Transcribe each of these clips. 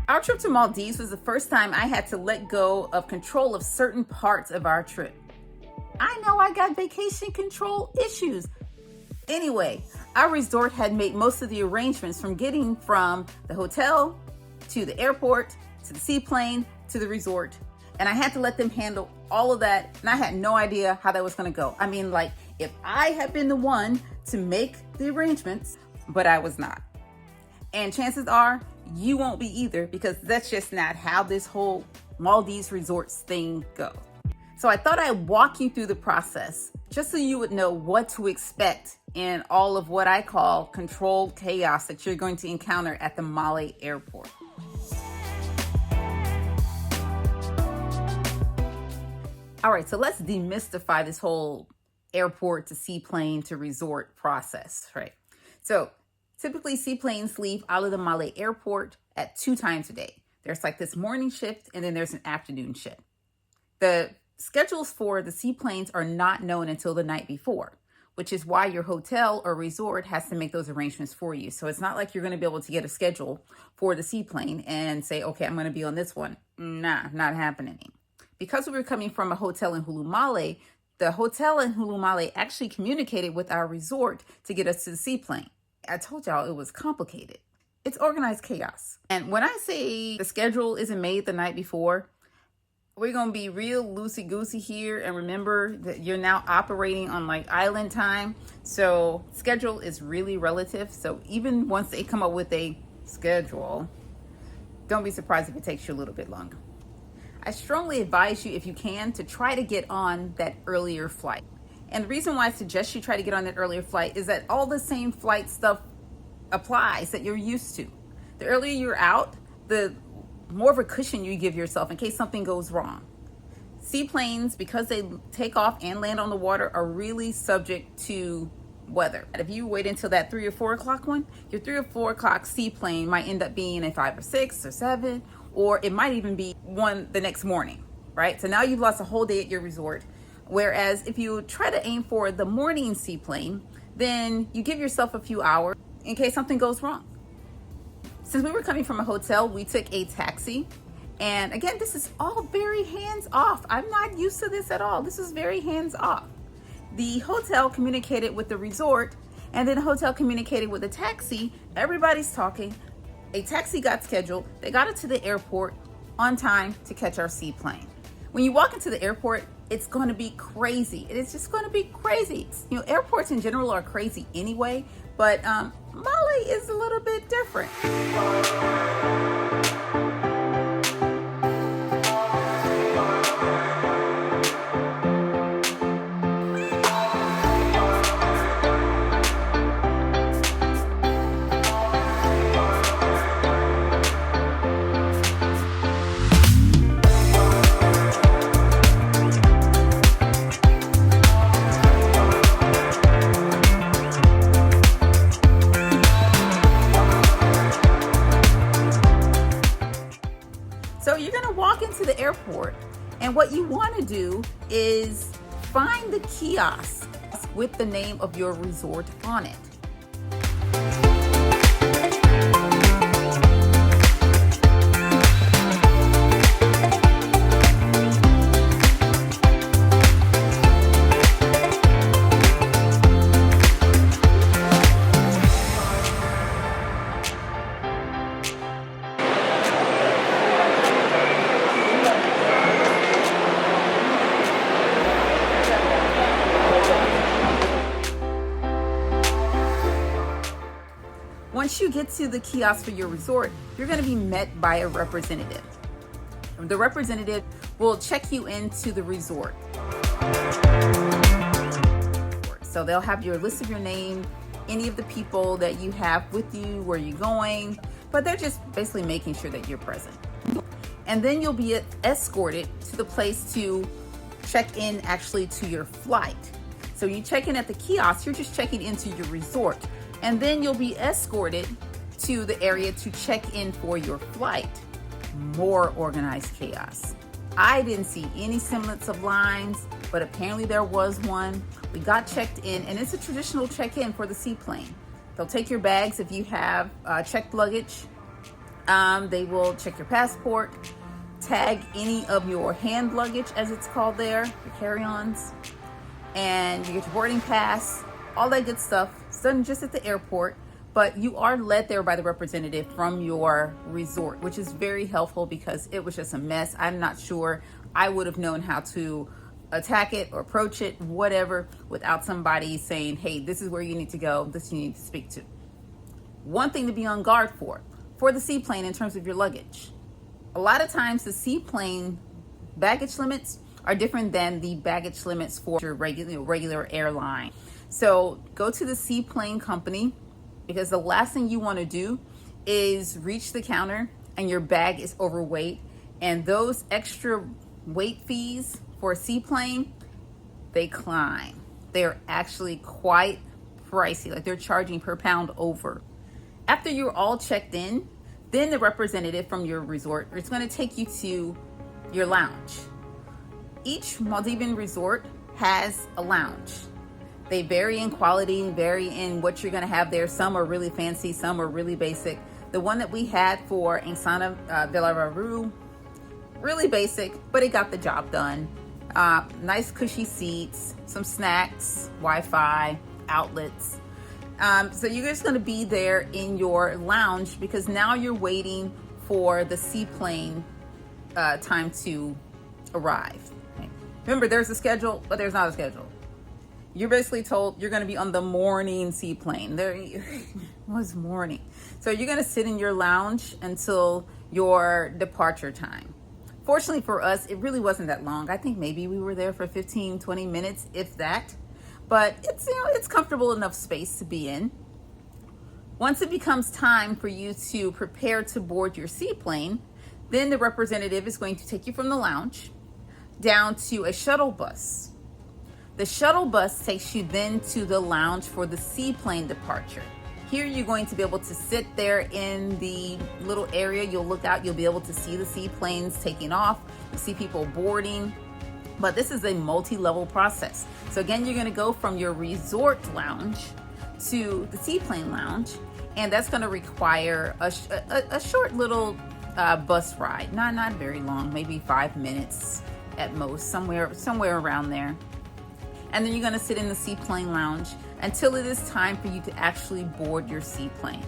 Our trip to Maldives was the first time I had to let go of control of certain parts of our trip. I know I got vacation control issues. Anyway, our resort had made most of the arrangements from getting from the hotel to the airport to the seaplane to the resort. And I had to let them handle all of that. And I had no idea how that was going to go. I mean, like, if I had been the one to make the arrangements, but I was not. And chances are you won't be either, because that's just not how this whole Maldives resorts thing goes. So I thought I'd walk you through the process just so you would know what to expect in all of what I call controlled chaos that you're going to encounter at the Malé airport. All right, so let's demystify this whole airport to seaplane to resort process, right? So typically seaplanes leave out of the Malé airport at 2 times a day. There's like this morning shift and then there's an afternoon shift. The schedules for the seaplanes are not known until the night before, which is why your hotel or resort has to make those arrangements for you. So it's not like you're going to be able to get a schedule for the seaplane and say, okay, I'm going to be on this one. Nah, not happening. Because we were coming from a hotel in Hulu Malé, the hotel in Hulu Malé actually communicated with our resort to get us to the seaplane. I told y'all it was complicated. It's organized chaos. And when I say the schedule isn't made the night before, we're going to be real loosey-goosey here. And remember that you're now operating on like island time. So schedule is really relative. So even once they come up with a schedule, don't be surprised if it takes you a little bit longer. I strongly advise you, if you can, to try to get on that earlier flight. And the reason why I suggest you try to get on that earlier flight is that all the same flight stuff applies that you're used to. The earlier you're out, the more of a cushion you give yourself in case something goes wrong. Seaplanes, because they take off and land on the water, are really subject to weather. If you wait until that 3 or 4 o'clock one, your 3 or 4 o'clock seaplane might end up being a 5 or 6 or 7, or it might even be one the next morning, right? So now you've lost a whole day at your resort. Whereas if you try to aim for the morning seaplane, then you give yourself a few hours in case something goes wrong. Since we were coming from a hotel, we took a taxi. And again, this is all very hands off. I'm not used to this at all. This is very hands off. The hotel communicated with the resort, and then the hotel communicated with the taxi. Everybody's talking. A taxi got scheduled. They got it to the airport on time to catch our seaplane. When you walk into the airport, it's going to be crazy. It is just going to be crazy. You know, airports in general are crazy anyway, but Malé is a little bit different. So you're going to walk into the airport, and what you want to do is find the kiosk with the name of your resort on it. Once you get to the kiosk for your resort, you're going to be met by a representative. The representative will check you into the resort. So they'll have your list of your name, any of the people that you have with you, where you're going, but they're just basically making sure that you're present. And then you'll be escorted to the place to check in actually to your flight. So you check in at the kiosk, you're just checking into your resort. And then you'll be escorted to the area to check in for your flight. More organized chaos. I didn't see any semblance of lines, but apparently there was one. We got checked in, and it's a traditional check-in for the seaplane. They'll take your bags if you have checked luggage. They will check your passport, tag any of your hand luggage, as it's called there, your carry-ons, and you get your boarding pass, all that good stuff. It's done just at the airport, but you are led there by the representative from your resort, which is very helpful because it was just a mess. I'm not sure I would have known how to attack it or approach it, whatever, without somebody saying, hey, this is where you need to go, this you need to speak to. One thing to be on guard for the seaplane in terms of your luggage. A lot of times the seaplane baggage limits are different than the baggage limits for your regular airline. So go to the seaplane company, because the last thing you want to do is reach the counter and your bag is overweight, and those extra weight fees for a seaplane, they climb. They're actually quite pricey, like they're charging per pound over. After you're all checked in, then the representative from your resort is going to take you to your lounge. Each Maldivian resort has a lounge. They vary in quality, vary in what you're going to have there. Some are really fancy, some are really basic. The one that we had for Angsana Velavaru, really basic, but it got the job done. Nice cushy seats, some snacks, Wi-Fi, outlets. So you're just going to be there in your lounge because now you're waiting for the seaplane time to arrive. Okay. Remember, there's a schedule, but there's not a schedule. You're basically told you're going to be on the morning seaplane. There was morning. So you're going to sit in your lounge until your departure time. Fortunately for us, it really wasn't that long. I think maybe we were there for 15, 20 minutes, if that. But it's comfortable enough space to be in. Once it becomes time for you to prepare to board your seaplane, then the representative is going to take you from the lounge down to a shuttle bus. The shuttle bus takes you then to the lounge for the seaplane departure. Here you're going to be able to sit there in the little area. You'll look out, you'll be able to see the seaplanes taking off, you'll see people boarding. But this is a multi-level process. So again, you're going to go from your resort lounge to the seaplane lounge, and that's going to require a short little bus ride. Not very long, maybe 5 minutes at most, somewhere around there. And then you're going to sit in the seaplane lounge until it is time for you to actually board your seaplane.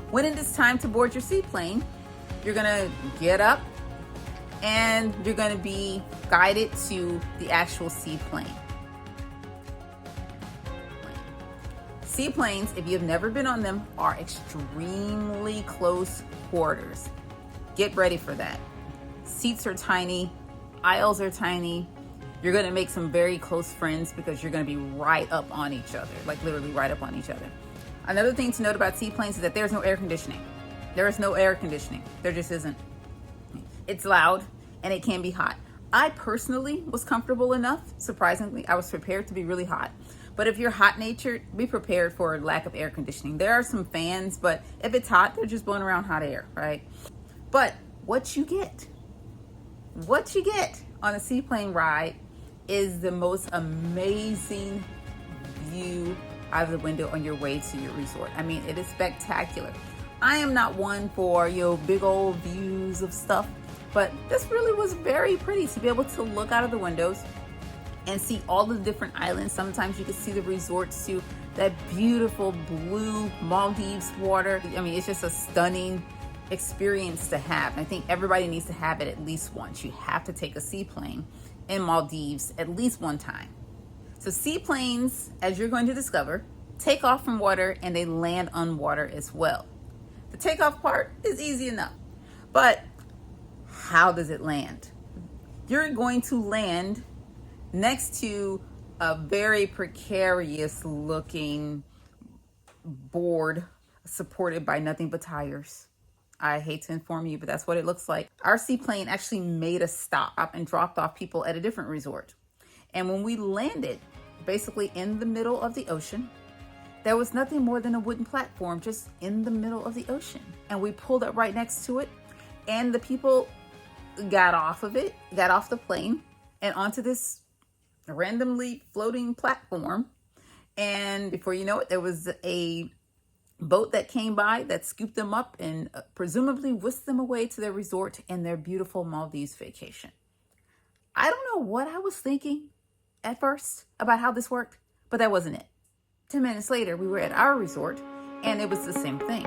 When it is time to board your seaplane, you're going to get up and you're going to be guided to the actual seaplane. Seaplanes, if you've never been on them, are extremely close quarters. Get ready for that. Seats are tiny, aisles are tiny. You're going to make some very close friends because you're going to be right up on each other, like literally right up on each other. Another thing to note about seaplanes is that there's no air conditioning. There is no air conditioning. There just isn't. It's loud and it can be hot. I personally was comfortable enough. Surprisingly, I was prepared to be really hot. But if you're hot-natured, be prepared for a lack of air conditioning. There are some fans, but if it's hot, they're just blowing around hot air, right? But what you get on a seaplane ride is the most amazing view out of the window on your way to your resort. I mean, it is spectacular. I am not one for, big old views of stuff, but this really was very pretty to be able to look out of the windows and see all the different islands. Sometimes you can see the resorts too, that beautiful blue Maldives water. I mean, it's just a stunning experience to have. I think everybody needs to have it at least once. You have to take a seaplane in Maldives at least one time. So seaplanes, as you're going to discover, take off from water and they land on water as well. The takeoff part is easy enough, but how does it land? You're going to land next to a very precarious looking board supported by nothing but tires. I hate to inform you, but that's what it looks like. Our seaplane actually made a stop and dropped off people at a different resort. And when we landed basically in the middle of the ocean, there was nothing more than a wooden platform just in the middle of the ocean. And we pulled up right next to it, and the people got off the plane and onto this a randomly floating platform. And before you know it, there was a boat that came by that scooped them up and presumably whisked them away to their resort and their beautiful Maldives vacation. I don't know what I was thinking at first about how this worked, but that wasn't it. 10 minutes later, we were at our resort and it was the same thing.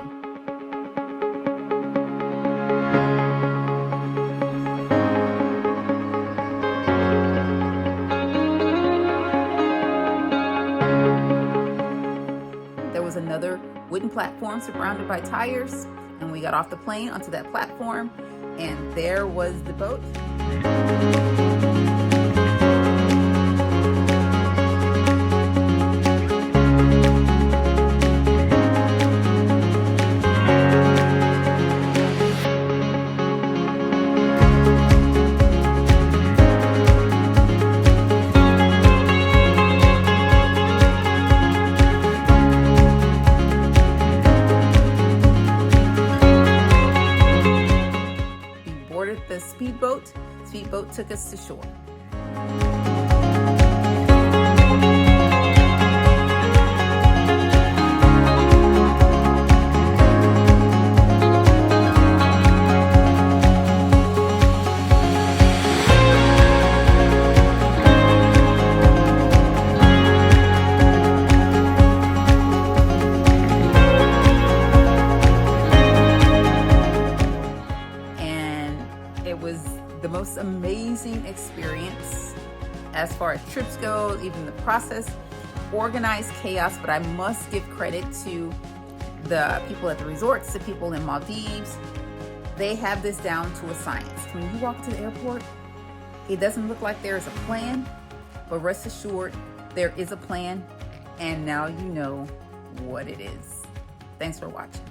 There was another wooden platform surrounded by tires, and we got off the plane onto that platform, and there was the boat. Boarded the speedboat. Speedboat took us to shore. It was the most amazing experience as far as trips go, even the process, organized chaos, but I must give credit to the people at the resorts, the people in Maldives. They have this down to a science. When you walk to the airport, it doesn't look like there's a plan, but rest assured, there is a plan, and now you know what it is. Thanks for watching.